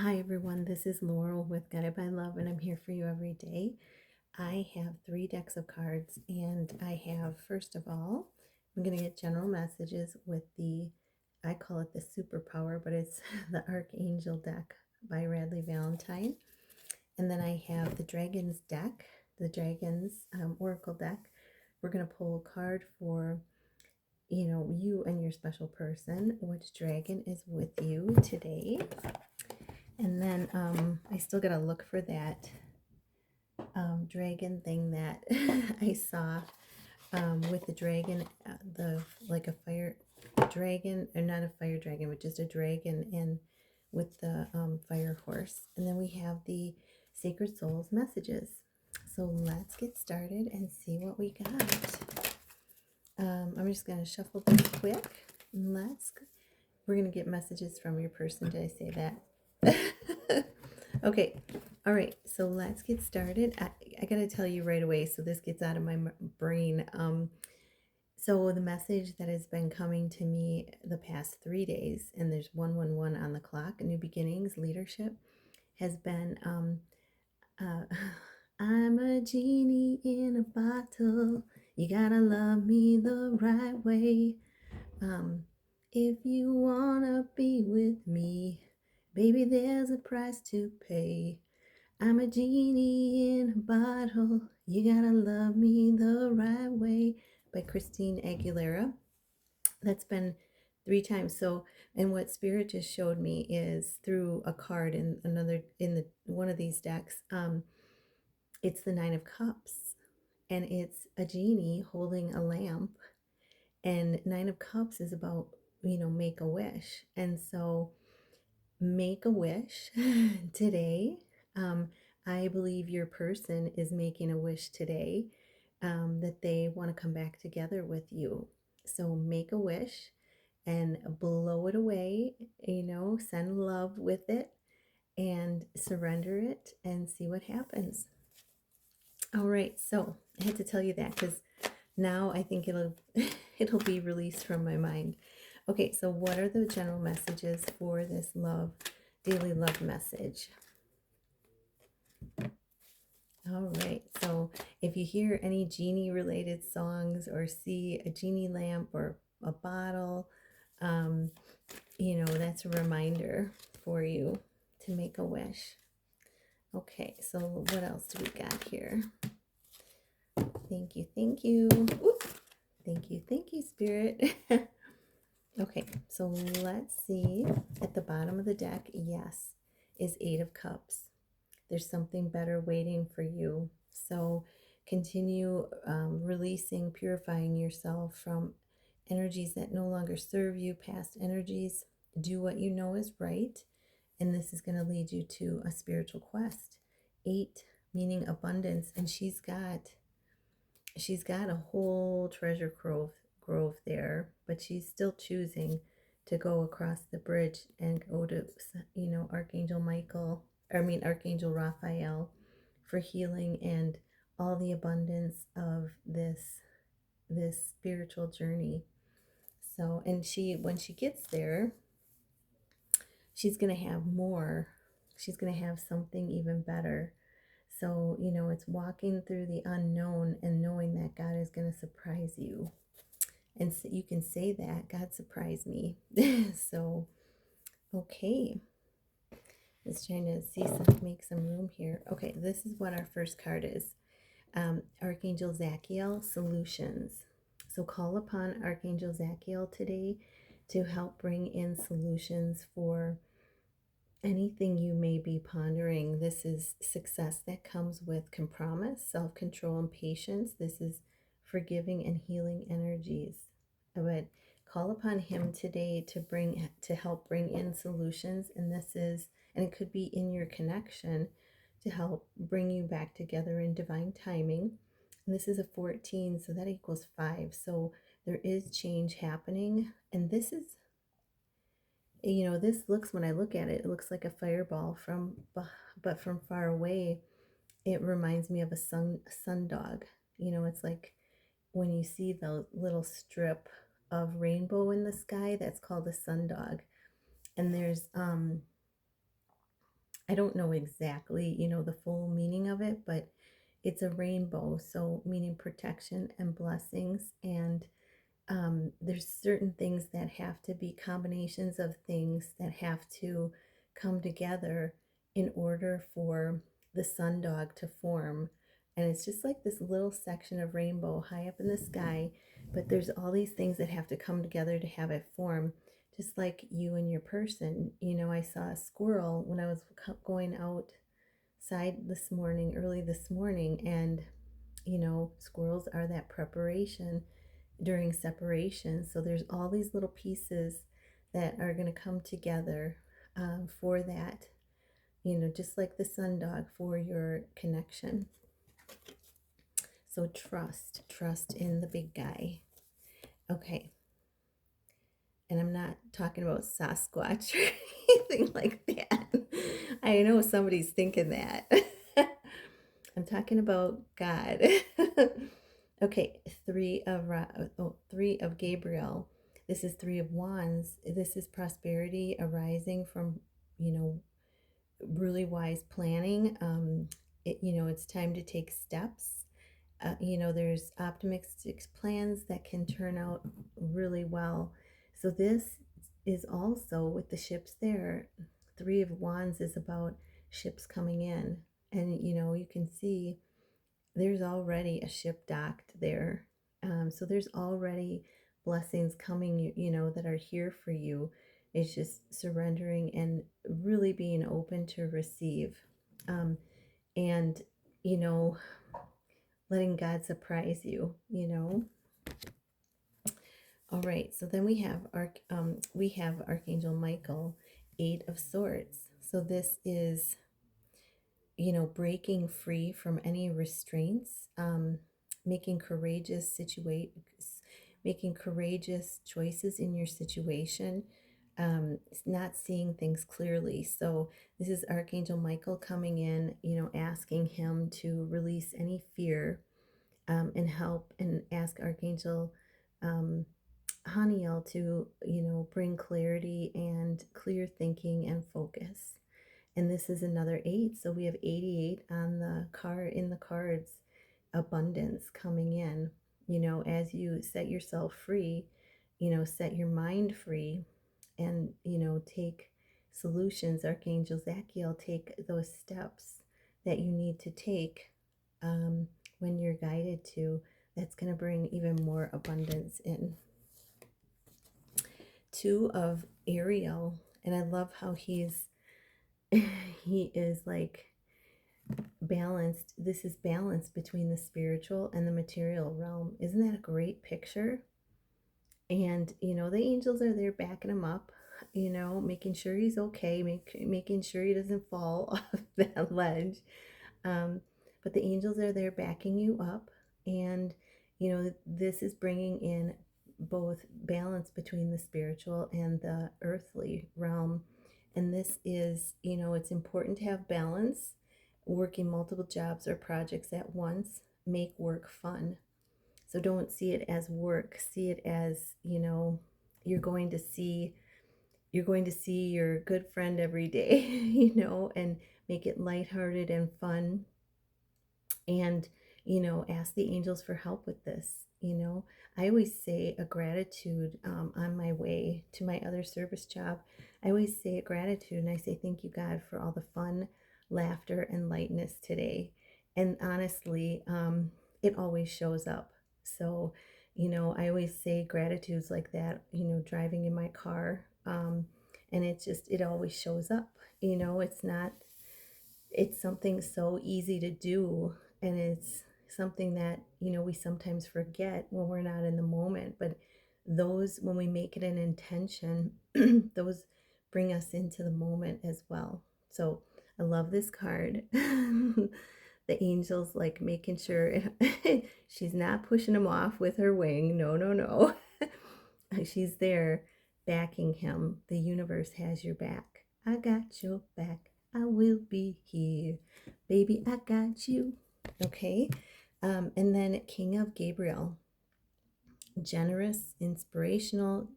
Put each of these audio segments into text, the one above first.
Hi everyone, this is Laurel with Guided by Love, and I'm here for you every day. I have three decks of cards, and I have, first of all, I'm going to get general messages with I call it the superpower, but it's the Archangel deck by Radley Valentine. And then I have the Dragons deck, the Dragons Oracle deck. We're going to pull a card for, you and your special person. Which dragon is with you today? And then I still got to look for that dragon thing that I saw with the dragon, the like a fire dragon, or not a fire dragon, but just a dragon, and with the fire horse. And then we have the Sacred Souls messages. So let's get started and see what we got. I'm just going to shuffle this quick. We're going to get messages from your person. Did I say that? Okay. All right. So let's get started. I got to tell you right away, so this gets out of my brain. So the message that has been coming to me the past 3 days, and there's 111 on the clock, new beginnings, leadership, has been I'm a genie in a bottle. You gotta love me the right way. If you wanna be with me, baby, there's a price to pay. I'm a genie in a bottle. You gotta love me the right way, by Christine Aguilera. That's been 3 times. So, and what Spirit just showed me is through a card in the one of these decks. It's the Nine of Cups, and it's a genie holding a lamp. And Nine of Cups is about, make a wish. And so make a wish today. I believe your person is making a wish today, that they want to come back together with you. So make a wish and blow it away, send love with it and surrender it and see what happens. All right, so I had to tell you that because now I think it'll be released from my mind. Okay, so what are the general messages for this daily love message? All right, so if you hear any genie related songs or see a genie lamp or a bottle, that's a reminder for you to make a wish. Okay, so what else do we got here? Thank you, thank you. Ooh, thank you, Spirit. Okay, so let's see. At the bottom of the deck, yes, is Eight of Cups. There's something better waiting for you. So continue releasing, purifying yourself from energies that no longer serve you, past energies. Do what you know is right. And this is going to lead you to a spiritual quest. 8 meaning abundance. And she's got a whole treasure grove there, but she's still choosing to go across the bridge and go to, Archangel Raphael, for healing and all the abundance of this spiritual journey. So, and when she gets there, she's going to have more. She's going to have something even better. So, it's walking through the unknown and knowing that God is going to surprise you. And so you can say that, God surprised me. So, okay. Just trying to make some room here. Okay, this is what our first card is. Archangel Zachiel, Solutions. So call upon Archangel Zachiel today to help bring in solutions for anything you may be pondering. This is success that comes with compromise, self-control, and patience. This is forgiving and healing energies. But call upon him today to help bring in solutions. And it could be in your connection to help bring you back together in divine timing. And this is a 14, so that equals 5. So there is change happening. And this looks, when I look at it, it looks like a fireball but from far away, it reminds me of a sundog. It's like when you see the little strip of rainbow in the sky, that's called a sundog. And there's I don't know exactly, the full meaning of it, but it's a rainbow. So, meaning protection and blessings. And there's certain things that have to be combinations of things that have to come together in order for the sundog to form. And it's just like this little section of rainbow high up in the sky, but there's all these things that have to come together to have it form. Just like you and your person. I saw a squirrel when I was going outside this morning, early this morning, and squirrels are that preparation during separation. So there's all these little pieces that are going to come together for that, just like the sundog for your connection. So trust in the big guy. Okay. And I'm not talking about Sasquatch or anything like that. I know somebody's thinking that. I'm talking about God. Okay, three of Gabriel. This is three of wands. This is prosperity arising from, really wise planning. It's time to take steps. There's optimistic plans that can turn out really well. So this is also with the ships there. Three of wands is about ships coming in, and you can see there's already a ship docked there. So there's already blessings coming, that are here for you. It's just surrendering and really being open to receive. And, you know, letting God surprise you. All right, so then we have Archangel Michael, 8 of Swords. So this is breaking free from any restraints, making making courageous choices in your situation, not seeing things clearly. So this is Archangel Michael coming in, asking him to release any fear, and help, and ask Archangel Haniel to, bring clarity and clear thinking and focus. And this is another 8. So we have 88 on the card, in the cards, abundance coming in. As you set yourself free, set your mind free, and, take solutions. Archangel Zachiel, take those steps that you need to take when you're guided to. That's going to bring even more abundance in. 2 of Ariel, and I love how he is like balanced. This is balance between the spiritual and the material realm. Isn't that a great picture? And the angels are there backing him up, making sure he's okay, making sure he doesn't fall off that ledge. But the angels are there backing you up, and this is bringing in both balance between the spiritual and the earthly realm. And this is, it's important to have balance. Working multiple jobs or projects at once make work fun. So don't see it as work. See it as, you're going to see your good friend every day, and make it lighthearted and fun. And ask the angels for help with this. I always say a gratitude, on my way to my other service job. I always say a gratitude, and I say thank you, God, for all the fun, laughter, and lightness today. And honestly, it always shows up. So I always say gratitudes like that, driving in my car, and it always shows up. It's something so easy to do, and it's something that we sometimes forget when we're not in the moment. But those, when we make it an intention, those bring us into the moment as well. So I love this card. The angels like making sure she's not pushing him off with her wing. No, no, no. She's there backing him. The universe has your back. I got your back. I will be here. Baby, I got you. Okay. And then King of Gabriel. Generous, inspirational,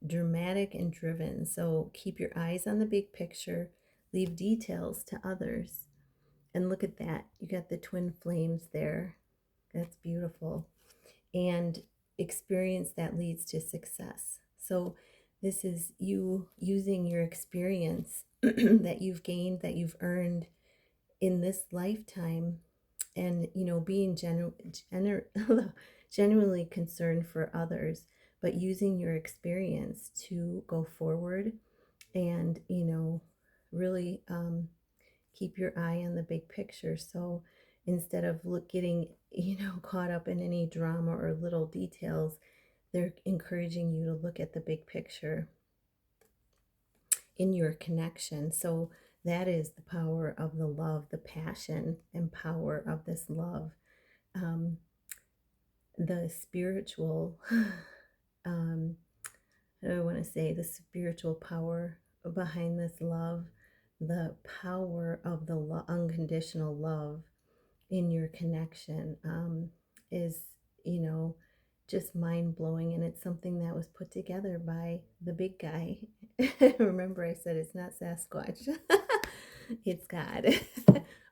dramatic, and driven. So keep your eyes on the big picture. leave details to others. And look at that. You got the twin flames there. That's beautiful. And experience that leads to success. So this is you using your experience that you've gained, that you've earned in this lifetime, and being genuinely concerned for others, but using your experience to go forward and really keep your eye on the big picture. So instead of getting caught up in any drama or little details, they're encouraging you to look at the big picture in your connection. So that is the power of the love, the passion and power of this love. The spiritual I want to say the spiritual power behind this love, the power of the unconditional love in your connection is, just mind blowing. And it's something that was put together by the big guy. Remember, I said it's not Sasquatch, it's God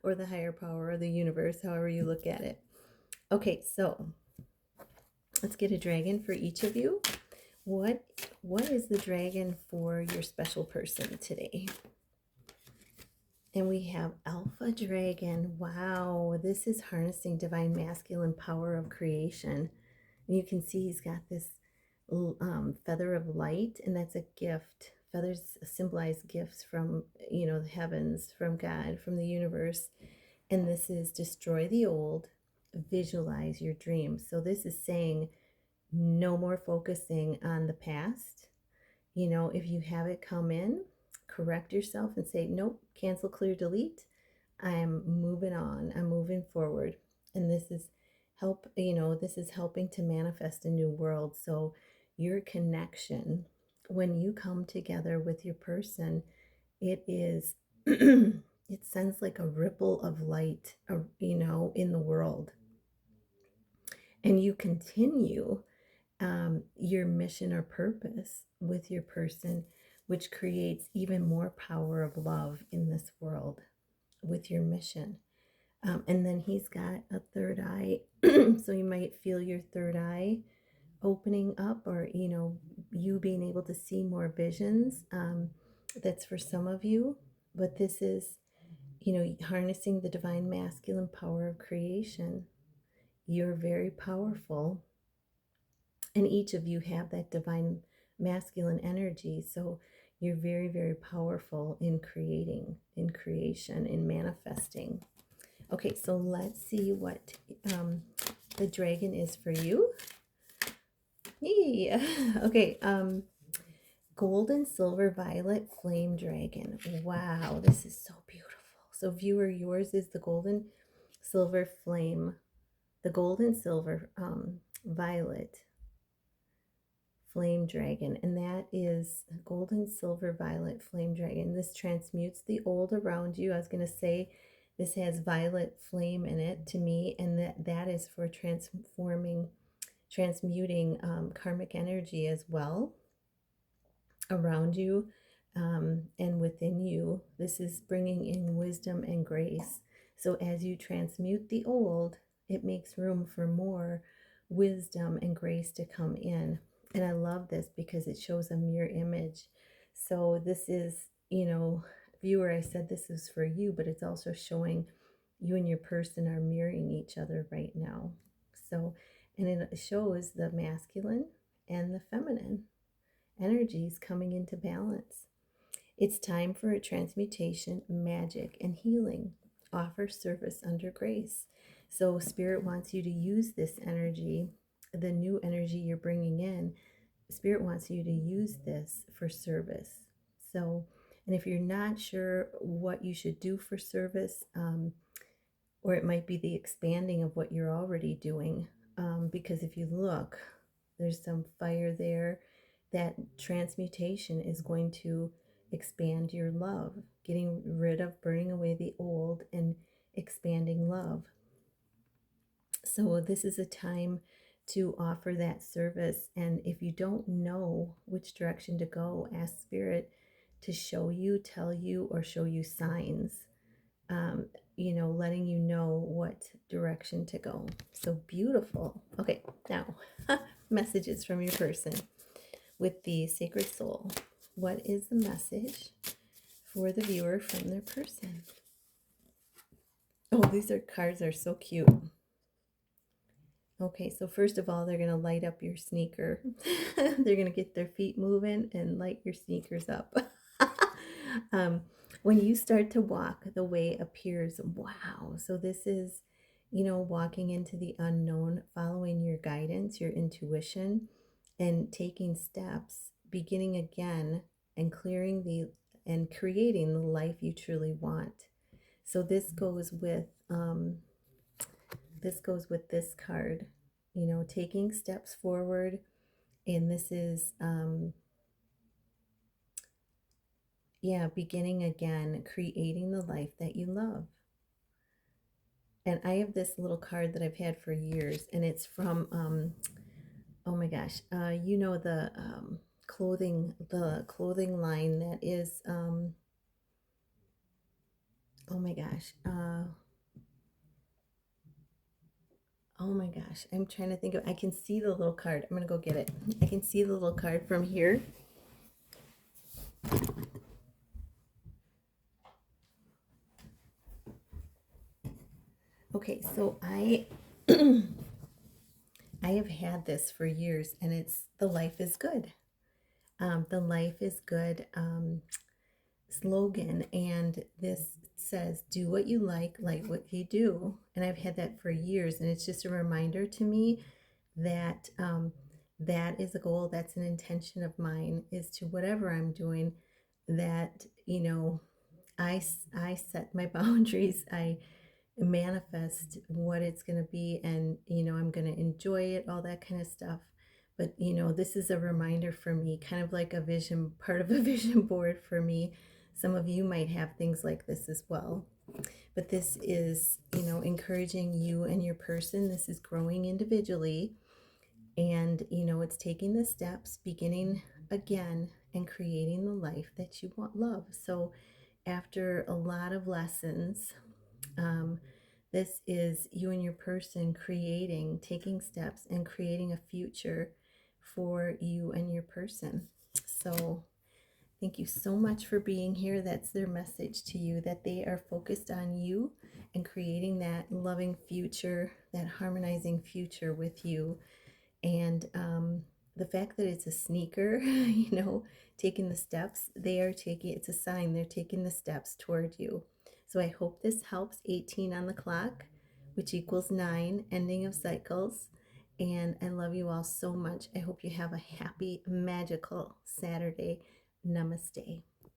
or the higher power or the universe, however you look at it. Okay, so let's get a dragon for each of you. What is the dragon for your special person today? And we have Alpha Dragon. Wow, this is harnessing divine masculine power of creation. And you can see he's got this feather of light, and that's a gift. Feathers symbolize gifts from, the heavens, from God, from the universe. And this is destroy the old, visualize your dreams. So this is saying no more focusing on the past. If you have it come in, correct yourself and say, nope, cancel, clear, delete. I'm moving on. I'm moving forward. And this is this is helping to manifest a new world. So your connection, when you come together with your person, it is, it sends like a ripple of light, in the world. And you continue your mission or purpose with your person, which creates even more power of love in this world with your mission. And then he's got a third eye. So you might feel your third eye opening up, or, you being able to see more visions. That's for some of you. But this is, harnessing the divine masculine power of creation. You're very powerful. And each of you have that divine masculine energy. So you're very, very powerful in creating, in creation, in manifesting. Okay, so let's see what the dragon is for you. Yeah. Okay, gold and silver violet flame dragon. Wow, this is so beautiful. So viewer, yours is the golden silver flame, the gold and silver violet flame dragon, and that is golden silver violet flame dragon. This transmutes the old around you. I was going to say this has violet flame in it to me, and that is for transmuting karmic energy as well around you and within you. This is bringing in wisdom and grace. So as you transmute the old, it makes room for more wisdom and grace to come in. And I love this because it shows a mirror image. So this is, viewer, I said this is for you, but it's also showing you and your person are mirroring each other right now. So, and it shows the masculine and the feminine energies coming into balance. It's time for a transmutation, magic, and healing. Offer service under grace. So Spirit wants you to use this energy, the new energy you're bringing in. Spirit wants you to use this for service. So, and if you're not sure what you should do for service, or it might be the expanding of what you're already doing, because if you look, there's some fire there. That transmutation is going to expand your love, getting rid of, burning away the old and expanding love. So this is a time to offer that service. And if you don't know which direction to go, ask Spirit to show you, tell you, or show you signs, um, letting you know what direction to go. So beautiful. Okay, now messages from your person with the sacred soul. What is the message for the viewer from their person? Oh, these cards are so cute. Okay, so first of all, they're going to light up your sneaker. They're going to get their feet moving and light your sneakers up. um, when you start to walk, the way appears. Wow. So this is, walking into the unknown, following your guidance, your intuition, and taking steps, beginning again, and and creating the life you truly want. So this goes with this card, taking steps forward. And this is, beginning again, creating the life that you love. And I have this little card that I've had for years, and it's from, oh my gosh, the clothing line that is, oh my gosh, oh my gosh, I'm trying to think of, I can see the little card. I'm going to go get it. I can see the little card from here. Okay, so I have had this for years, and it's the life is good. The life is good slogan, and this says, do what you like what you do. And I've had that for years, and it's just a reminder to me that that is a goal, that's an intention of mine, is to whatever I'm doing, that I set my boundaries, I manifest what it's going to be, and I'm going to enjoy it, all that kind of stuff. But this is a reminder for me, kind of like a vision, part of a vision board for me. Some of you might have things like this as well, but this is encouraging you and your person. This is growing individually, and it's taking the steps, beginning again, and creating the life that you love. So after a lot of lessons, this is you and your person taking steps and creating a future for you and your person. So thank you so much for being here. That's their message to you, that they are focused on you and creating that loving future, that harmonizing future with you. And the fact that it's a sneaker, taking the steps, it's a sign they're taking the steps toward you. So I hope this helps. 18 on the clock, which equals 9, ending of cycles. And I love you all so much. I hope you have a happy, magical Saturday. Namaste.